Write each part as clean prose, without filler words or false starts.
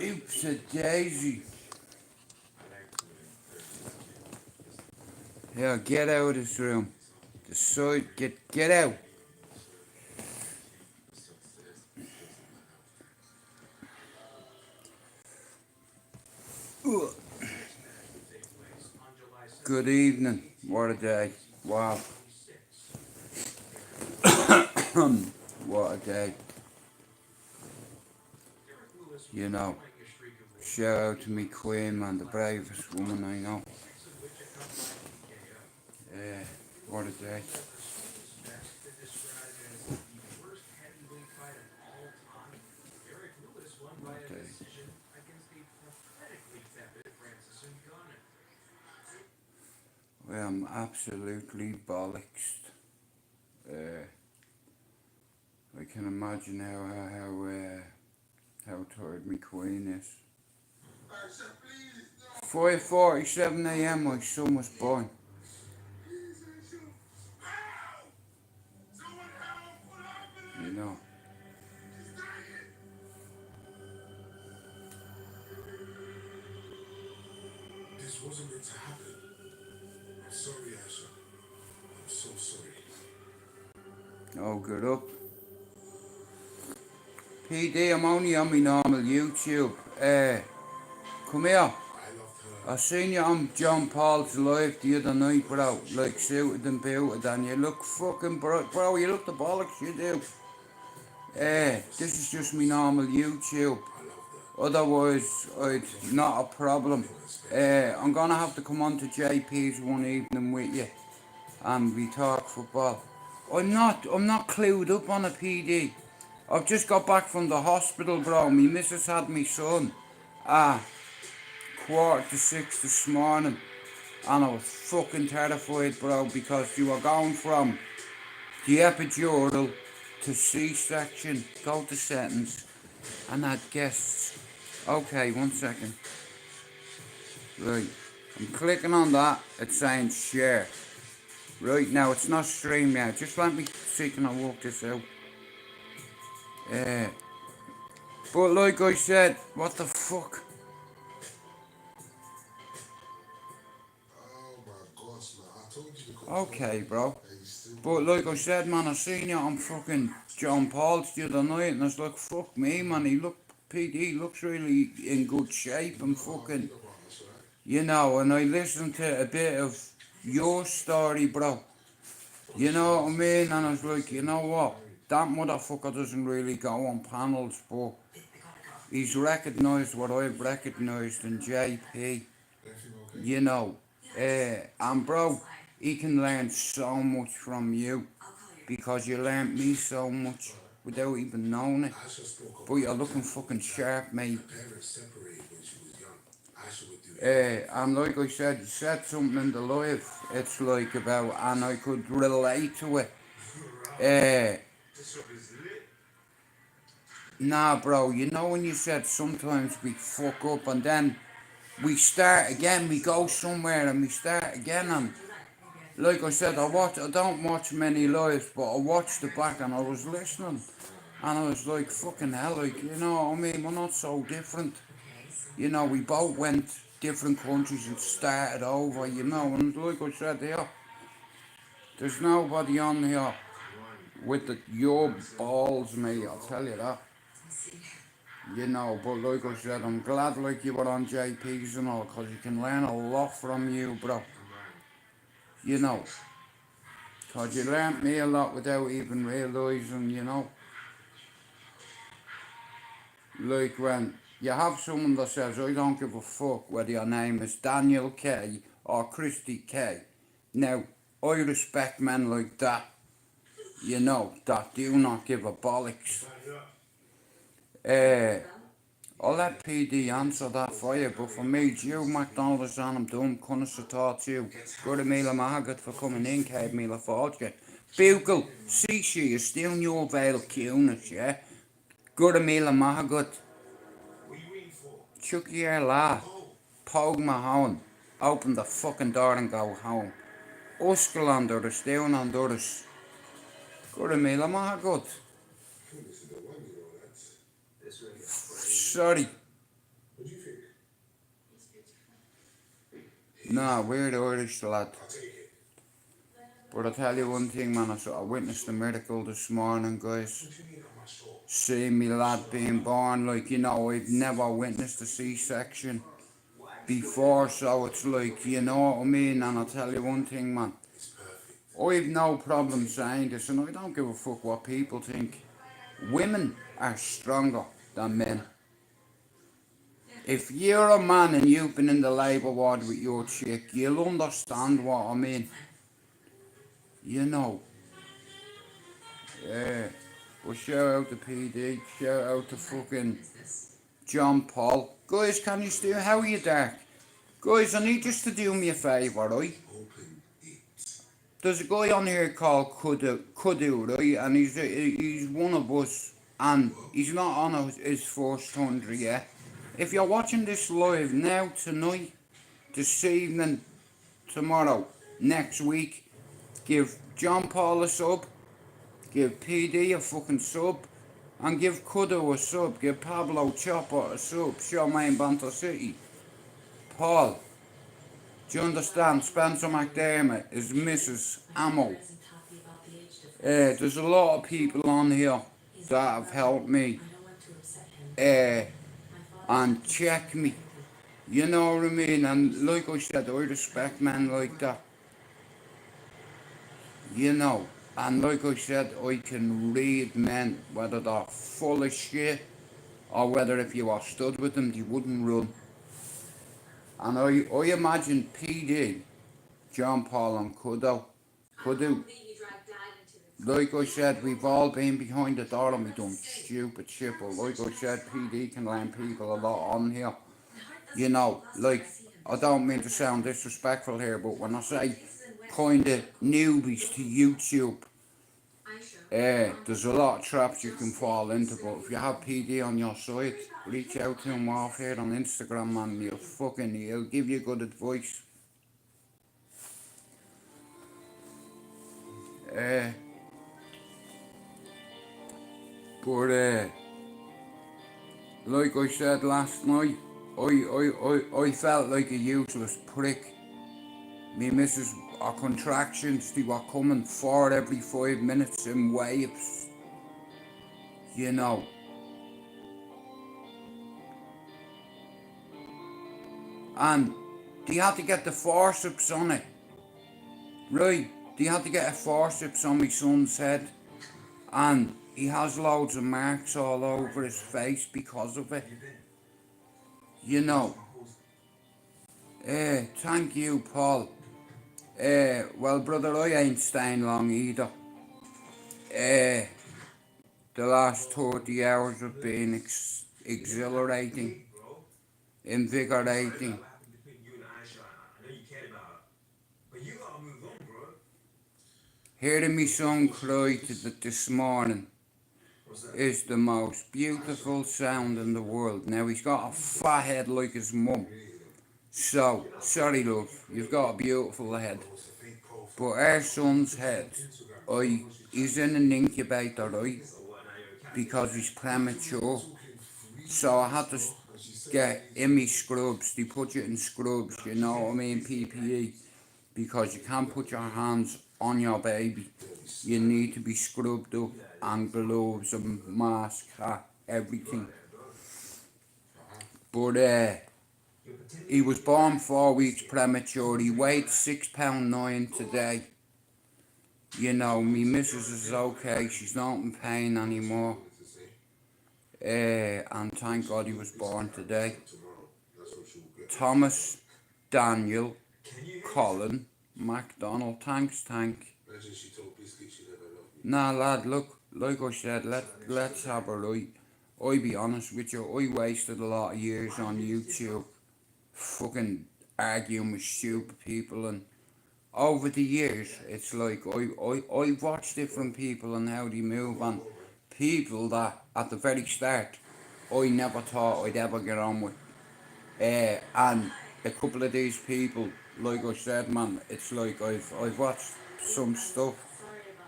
Oops a daisy. Yeah, get out of this room. The side, get out. Ugh. Good evening. What a day. Wow. What a day. You know, shout out to me queen, man, the bravest woman I know. What a day. What a day. Well, I'm absolutely bollocks. I can imagine how tired me queen is. 5:47 a.m. my son was born. You know. This wasn't meant to happen. I'm sorry, Asha. I'm so sorry. Oh, good up. PD, I'm only on my normal YouTube. Come here. I seen you on John Paul's live the other night, bro. Like suited and booted, and you look fucking bro. You look the bollocks, you do. This is just my normal YouTube. Otherwise, it's not a problem. I'm gonna have to come on to JP's one evening with you, and we talk football. I'm not clued up on a PD. I've just got back from the hospital, bro. Me missus had me son. 5:45 this morning, and I was fucking terrified, bro, because you were going from the epidural to C-section. Go to settings, and had guests. Okay, 1 second. Right, I'm clicking on that. It's saying share. Right now, it's not stream yet. Just let me see, can I work this out? But like I said, what the fuck? Oh my gosh, man. I told you to come. Okay, bro. But like I said, man, I seen you on fucking John Paul's the other night, and I was like, fuck me, man. PD looks really in good shape and fucking, you know. And I listened to a bit of your story, bro. You know what I mean? And I was like, you know what? That motherfucker doesn't really go on panels, but he's recognised what I've recognised in JP. You know. And bro, he can learn so much from you, because you learned me so much without even knowing it. But you're looking fucking sharp, mate. And like I said, you said something in the live, it's like about, and I could relate to it. Nah, bro, you know when you said sometimes we fuck up and then we start again, we go somewhere and we start again, and like I said, I don't watch many lives, but I watched the back and I was listening, and I was like, fucking hell, like, you know what I mean, we're not so different. You know, we both went different countries and started over, you know, and like I said here, there's nobody on here with your balls, mate, I'll tell you that. You know, but like I said, I'm glad like you were on JP's and all, because you can learn a lot from you, bro. You know, because you learnt me a lot without even realising, you know. Like when you have someone that says, I don't give a fuck whether your name is Daniel K or Christy K. Now, I respect men like that, you know, that do not give a bollocks. I'll let PD answer that for you, but for me, Joe McDonald's and I'm done, couldn't support you. Good a meal of Margaret for coming in, Cade meal of Fortune. Bugle, see she is still new veil cuteness, yeah? Good a meal of Margaret. Chuck your laugh. Pogue my home. Open the fucking door and go home. Uskel under the down under us. Good a meal of Margaret. Sorry. Nah, we're the Irish lad. I'll take it. But I tell you one thing, man, I witnessed a miracle this morning, guys. What do you mean on my soul? Seeing me lad being born, like, you know, I've never witnessed a C-section before, so it's like, you know what I mean? And I'll tell you one thing, man, It's perfect. I've no problem saying this, and I don't give a fuck what people think. Women are stronger than men. If you're a man and you've been in the labour ward with your chick, you'll understand what I mean. You know. Yeah. Well, shout out to PD, shout out to fucking John Paul. Guys, can you still, how are you, Dark? Guys, I need just to do me a favour, right? Open it. There's a guy on here called Kudu, right? And he's one of us, and he's not on his first 100 yet. If you're watching this live now, tonight, this evening, tomorrow, next week, give John Paul a sub, give PD a fucking sub, and give Kudu a sub, give Pablo Chopper a sub, Charmaine Banter City. Paul, do you understand? Spencer McDermott is Mrs. Ammo. There's a lot of people on here that have helped me and check me. You know what I mean? And like I said, I respect men like that. You know. And like I said, I can read men, whether they're full of shit or whether if you are stood with them, they wouldn't run. And I imagine PD, John Paul and Kudu. Like I said, we've all been behind the door and we've done stupid shit, but like I said, PD can learn people a lot on here. You know, like, I don't mean to sound disrespectful here, but when I say kind of newbies to YouTube, there's a lot of traps you can fall into, but if you have PD on your side, reach out to him off here on Instagram, man. He'll give you good advice. But like I said last night, I felt like a useless prick. Me missus, our contractions, they were coming forward every 5 minutes in waves. You know. And they had to get the forceps on it. Right, they had to get a forceps on my son's head. And he has loads of marks all over his face because of it. You know. Thank you, Paul. Well, brother, I ain't staying long either. The last 30 hours have been exhilarating, invigorating. Hearing me son cry this morning is the most beautiful sound in the world. Now, he's got a fat head like his mum. So, sorry love, you've got a beautiful head. But our son's head, he's in an incubator, right? Because he's premature. So I had to get in me scrubs. They put you in scrubs, you know what I mean, PPE. Because you can't put your hands on your baby. You need to be scrubbed up, and gloves and mask, hat, everything. But he was born 4 weeks premature. He weighed £6.9 today. You know, me missus is okay. She's not in pain anymore. And thank God he was born today. Thomasdanielcolinmcdonnell. Thanks, Tank. Nah, lad, look, like I said, let's have a right. I be honest with you, I wasted a lot of years on YouTube fucking arguing with stupid people, and over the years it's like I watch different people and how they move, and people that at the very start I never thought I'd ever get on with, and a couple of these people, like I said, man, it's like I've watched some stuff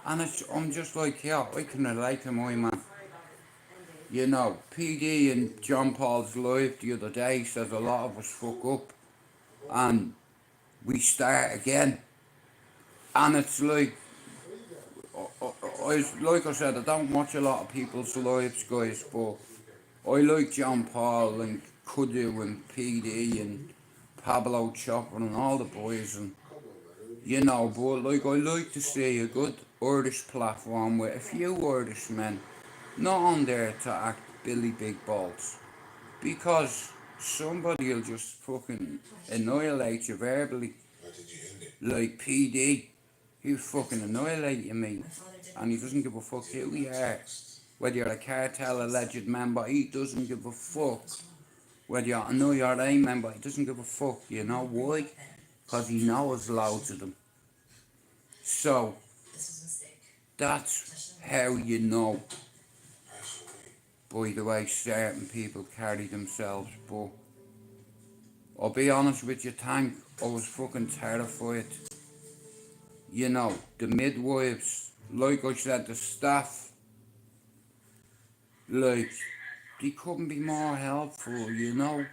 and I'm just like, yeah, I can relate to my man. You know, PD and John Paul's live the other day says a lot of us fuck up, and we start again. And it's like, like I said, I don't watch a lot of people's lives, guys, but I like John Paul and Kudu and PD and Pablo Chopper and all the boys, and you know, but like I like to see a good Irish platform with a few Irish men not on there to act Billy Big Balls, because somebody will just fucking annihilate you verbally. Like PD, he'll fucking annihilate you, mate, and he doesn't give a fuck who you are. Whether you're a cartel alleged member, he doesn't give a fuck. Whether you're an IRA member, he doesn't give a fuck. You know why? Because he knows loads of them. So, that's how you know by the way certain people carry themselves. But I'll be honest with you, Tank, I was fucking terrified. You know, the midwives, like I said, the staff, like, they couldn't be more helpful, you know.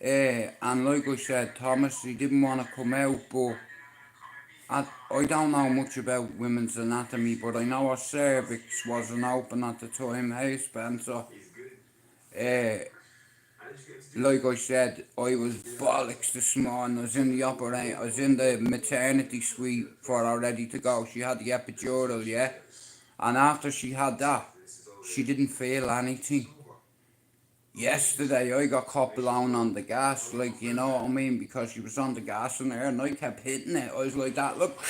And like I said, Thomas, he didn't want to come out, but I don't know much about women's anatomy, but I know her cervix wasn't open at the time. Hey, Spencer. Like I said, I was bollocks this morning. I was in the I was in the maternity suite for her ready to go. She had the epidural, yeah? And after she had that, she didn't feel anything. Yesterday, I got caught blown on the gas, like, you know what I mean? Because she was on the gas in there, and I kept hitting it. I was like that, look.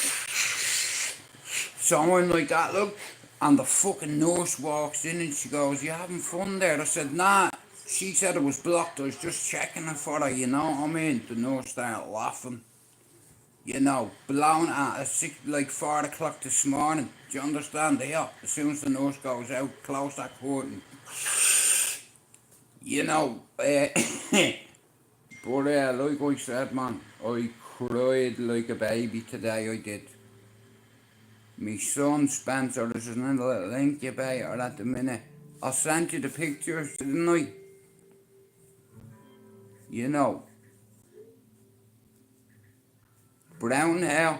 Someone like that, look. And the fucking nurse walks in and she goes, "You having fun there?" I said, "Nah." She said it was blocked. I was just checking it for her, you know what I mean? The nurse started laughing. You know, blown at like 4 o'clock this morning. Do you understand? Yeah. As soon as the nurse goes out, close that curtain. You know, but like I said, man, I cried like a baby today, I did. My son Spencer is in a little incubator at the minute. I sent you the pictures, didn't I? You know, brown hair,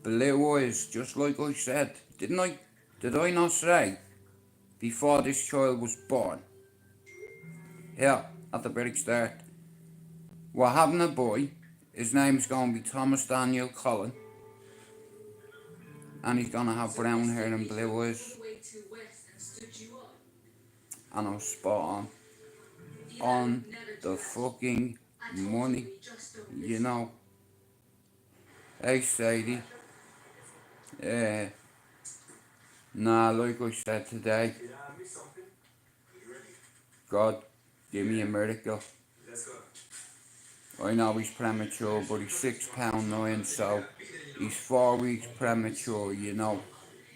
blue eyes, just like I said, didn't I? Did I not say? Before this child was born. Yeah, at the very start. We're having a boy. His name's going to be Thomasdanielcolinmcdonnell. And he's going to have brown hair and blue eyes. And I was spot on the fucking money, you know. Hey Sadie, nah, like I said today, God, give me a miracle. I know he's premature, but he's £6.9, so he's 4 weeks premature, you know.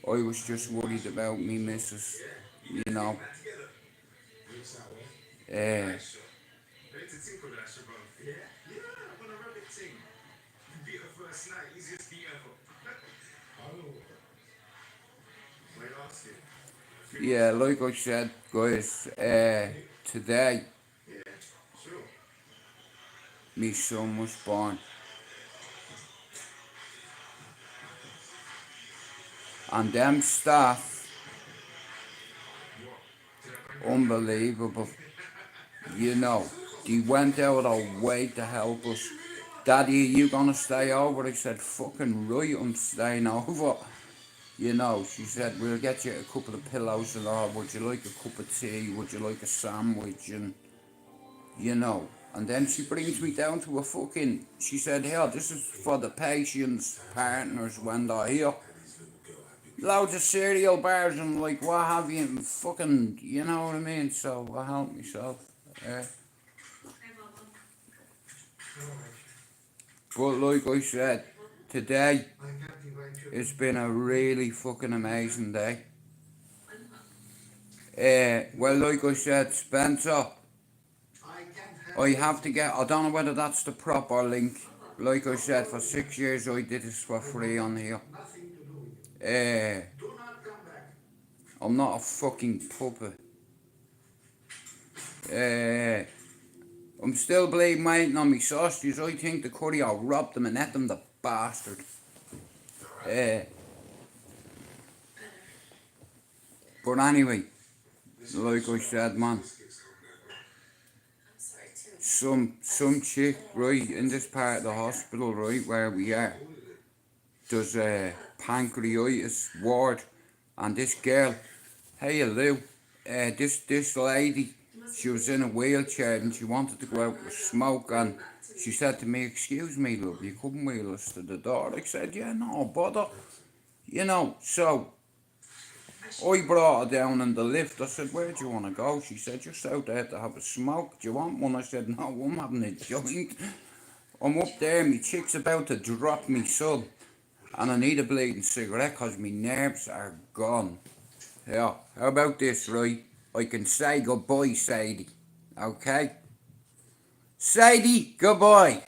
I was just worried about me missus, you know. Uh, yeah, like I said, guys, today, my son was born. And them staff, unbelievable. You know, they went out of their way to help us. "Daddy, are you gonna stay over?" I said, "Fucking right, I'm staying over." You know, she said, "We'll get you a couple of pillows and all. Would you like a cup of tea? Would you like a sandwich?" And, you know, and then she brings me down to a fucking, she said, "Here, this is for the patients' partners when they're here." Loads of cereal bars and like what have you, and fucking, you know what I mean? So I helped myself. But like I said, today it's been a really fucking amazing day. Well, like I said, Spencer, I have to get, I don't know whether that's the proper link. Like I said, for 6 years I did this for free on here. I'm not a fucking puppet. I'm still bleeding waiting on me sausages. I think the courier robbed them and ate them, the bastard. But anyway, like I said, man, some chick, right, in this part of the hospital, right, where we are, there's a pancreatitis ward, and this girl, hey Lou, this lady, she was in a wheelchair and she wanted to go out with smoke, and she said to me, "Excuse me, love, you couldn't wheel us to the door?" I said, "Yeah, no bother." So I brought her down in the lift. I said, "Where do you want to go?" She said, "Just out there to have a smoke. Do you want one?" I said, "No, I'm having a joint. I'm up there, my chick's about to drop me son, and I need a bleeding cigarette because my nerves are gone." Yeah, how about this, right? I can say goodbye, Sadie. Okay? Sadie, goodbye.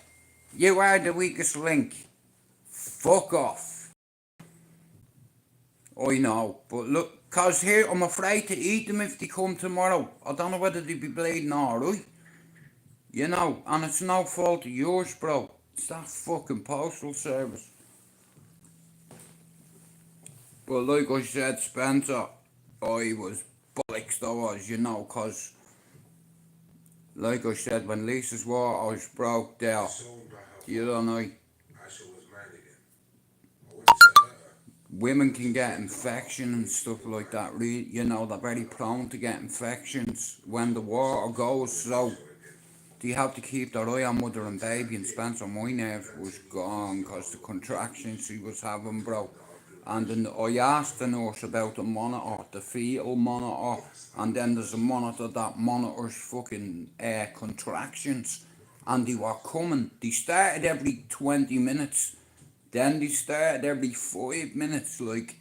You are the weakest link. Fuck off. I know, but look, cause here I'm afraid to eat them if they come tomorrow. I don't know whether they be bleeding alright. And it's no fault of yours, bro. It's that fucking postal service. But like I said, Spencer, I was bollocks, I was, cause like I said, when Lisa's water was broke down, you don't know, women can get infection and stuff like that. They're very prone to get infections when the water goes. So they have to keep their eye on mother and baby. And Spencer, my nerves was gone because the contractions he was having, bro. And then I asked the nurse about the monitor, the fetal monitor, and then there's a monitor that monitors fucking contractions. And they were coming. They started every 20 minutes. Then they started every 5 minutes, like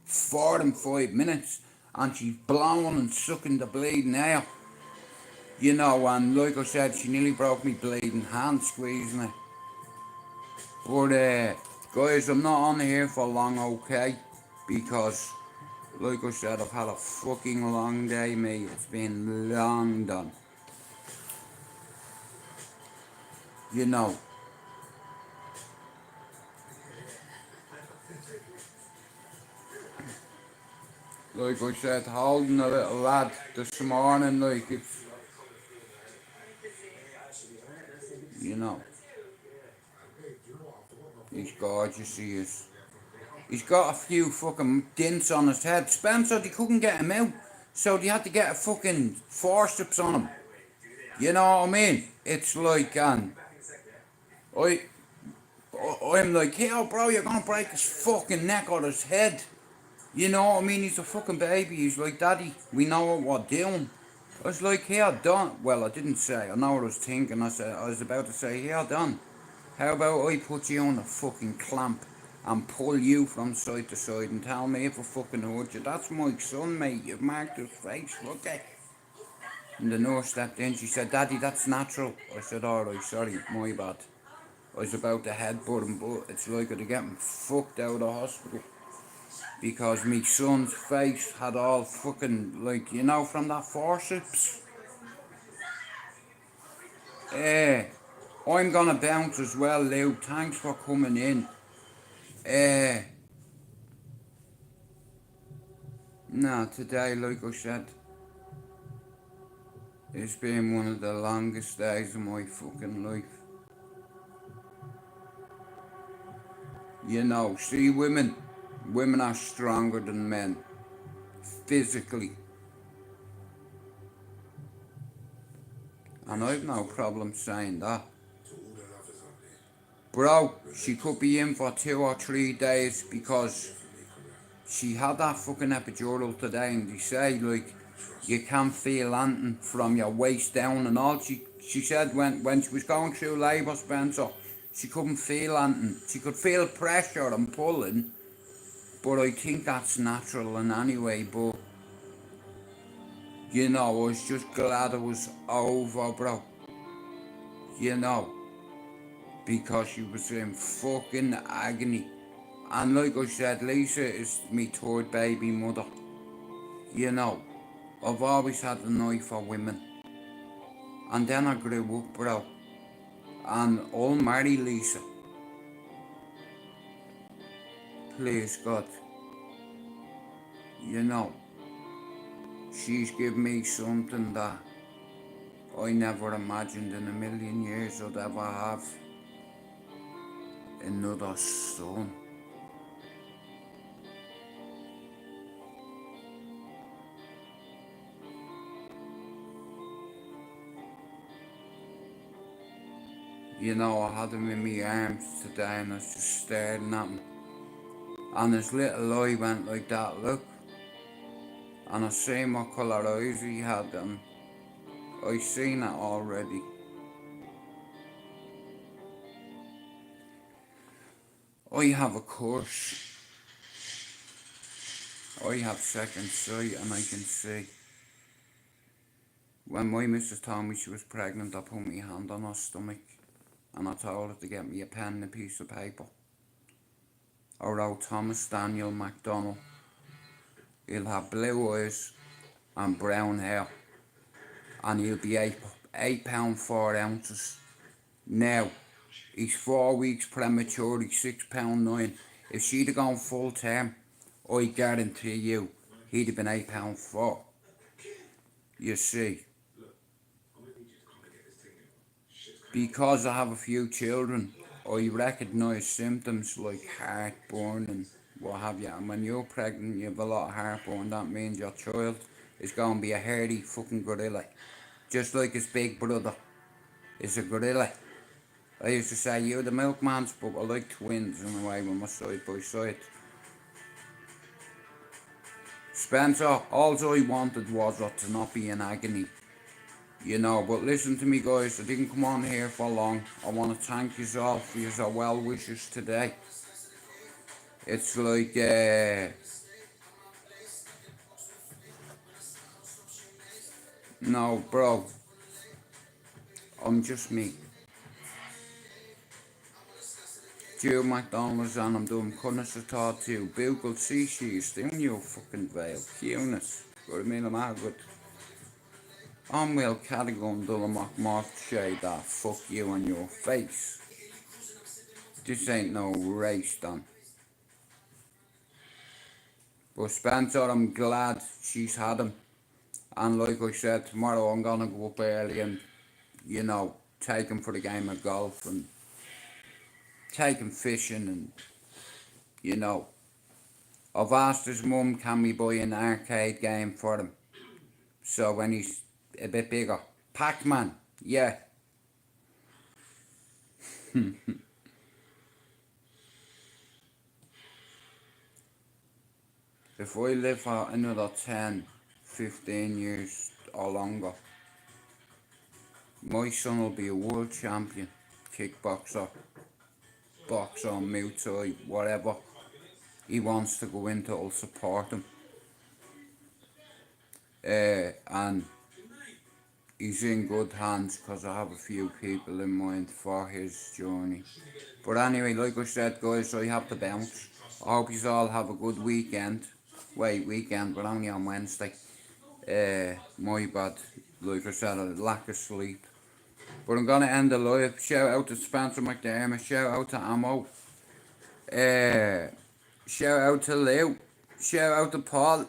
4 and 5 minutes. And she's blowing and sucking the bleeding air. And like I said, she nearly broke me bleeding hand squeezing it. But guys, I'm not on here for long, okay? Because like I said, I've had a fucking long day, mate. It's been long done. You know. Like I said, holding a little lad this morning, like it's, he's gorgeous, he is. He's got a few fucking dints on his head. Spencer, they couldn't get him out, so they had to get a fucking forceps on him. You know what I mean? It's like, I'm like, "Hey, bro, you're gonna break his fucking neck or his head." You know what I mean? He's a fucking baby. He's like, "Daddy, we know what we're doing." I was like, "Here, Don." Well, I didn't say. I know what I was thinking. I was about to say, "Here, Don. How about I put you on a fucking clamp and pull you from side to side and tell me if I fucking hurt you? That's my son, mate. You've marked his face. Look at." And the nurse stepped in. She said, "Daddy, that's natural." I said, "Alright, sorry, my bad." I was about to headbutt him, but it's like I'd get him fucked out of the hospital. Because my son's face had all fucking, like, from that forceps. I'm gonna bounce as well, Lou. Thanks for coming in. Today, like I said, it's been one of the longest days of my fucking life. See, women are stronger than men, physically. And I've no problem saying that. Bro, she could be in for 2 or 3 days because she had that fucking epidural today, and they say, like, you can feel anything from your waist down and all. She said when she was going through labour, Spencer, she couldn't feel anything. She could feel pressure and pulling, but I think that's natural in any way. But, I was just glad it was over, bro. Because she was in fucking agony. And like I said, Lisa is my third baby mother. I've always had an eye for women. And then I grew up, bro. And I'll marry Lisa. Please, God. You know, she's given me something that I never imagined in a million years I'd ever have. Another son. You know, I had him in my arms today and I was just staring at him. And his little eye went like that, look. And I seen what colour eyes he had and I seen it already. I have a curse. I have second sight and I can see. When my missus told me she was pregnant, I put my hand on her stomach and I told her to get me a pen and a piece of paper. I wrote Thomasdanielcolinmcdonnell. He'll have blue eyes and brown hair and he'll be £8 4 ounces. Now, he's 4 weeks premature, he's £6.9. If she'd have gone full term, I guarantee you, he'd have been £8 4. You see, because I have a few children, I recognise symptoms like heartburn and what have you. And when you're pregnant, you have a lot of heartburn. That means your child is going to be a hairy fucking gorilla, just like his big brother is a gorilla. I used to say, you're the milkman's, but I like twins in a way when we're side by side. Spencer, all I wanted was her to not be in agony. You know, but listen to me guys, I didn't come on here for long. I want to thank you all for your well wishes today. It's like, no bro, I'm just me. Joe McDonald's and I'm doing Cunnis of Tattoo. Google CC's doing you fucking veil. Cuteness. Got I mean, I'm out good. I'm Will Cadigan Dullamock Mark shade that fuck you on your face. This ain't no race done. But Spencer, I'm glad she's had him. And like I said, tomorrow I'm gonna go up early and, you know, take him for the game of golf and take him fishing and, you know. I've asked his mum, can we buy an arcade game for him? So when he's a bit bigger. Pac-Man, yeah. If I live for another 10, 15 years or longer, my son will be a world champion, kickboxer, boxer, Muay Thai, whatever he wants to go into, I'll support him. And he's in good hands because I have a few people in mind for his journey. But anyway, like I said guys, I have to bounce. I hope you all have a good weekend. Weekend, we're only on Wednesday. My bad. Like I said, a lack of sleep. But I'm gonna end the live. Shout out to Spencer McDermott. Shout out to Ammo. Shout out to Lou. Shout out to Paul.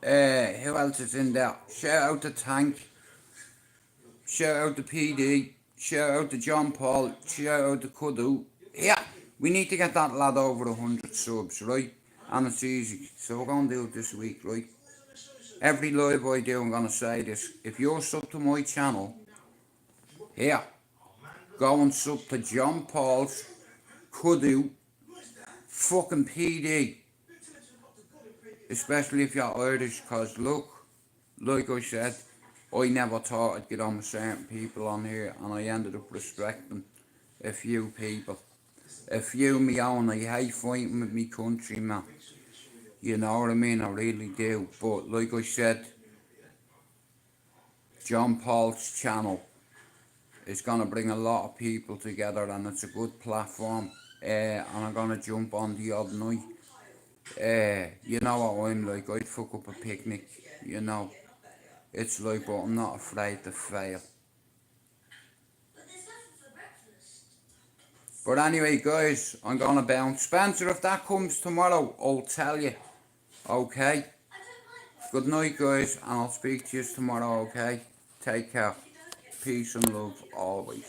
Who else is in there? Shout out to Tank. Shout out to PD. Shout out to John Paul. Shout out to Kudu. Yeah, we need to get that lad over 100 subs, right? And it's easy. So we're gonna do it this week, right? Every live I do, I'm gonna say this. If you're sub to my channel, here, go and sub to John Paul's, Kudu, fucking PD. Especially if you're Irish, cause look, like I said, I never thought I'd get on with certain people on here, and I ended up respecting a few people. A few me own. I hate fighting with me country, man. You know what I mean? I really do. But like I said, John Paul's channel is gonna bring a lot of people together, and it's a good platform. And I'm gonna jump on the odd night. You know what I'm like? I'd fuck up a picnic, you know. It's like, but I'm not afraid to fail. But anyway, guys, I'm gonna bounce. Spencer, if that comes tomorrow, I'll tell you. Okay? Good night, guys, and I'll speak to you tomorrow, okay? Take care. Peace and love always.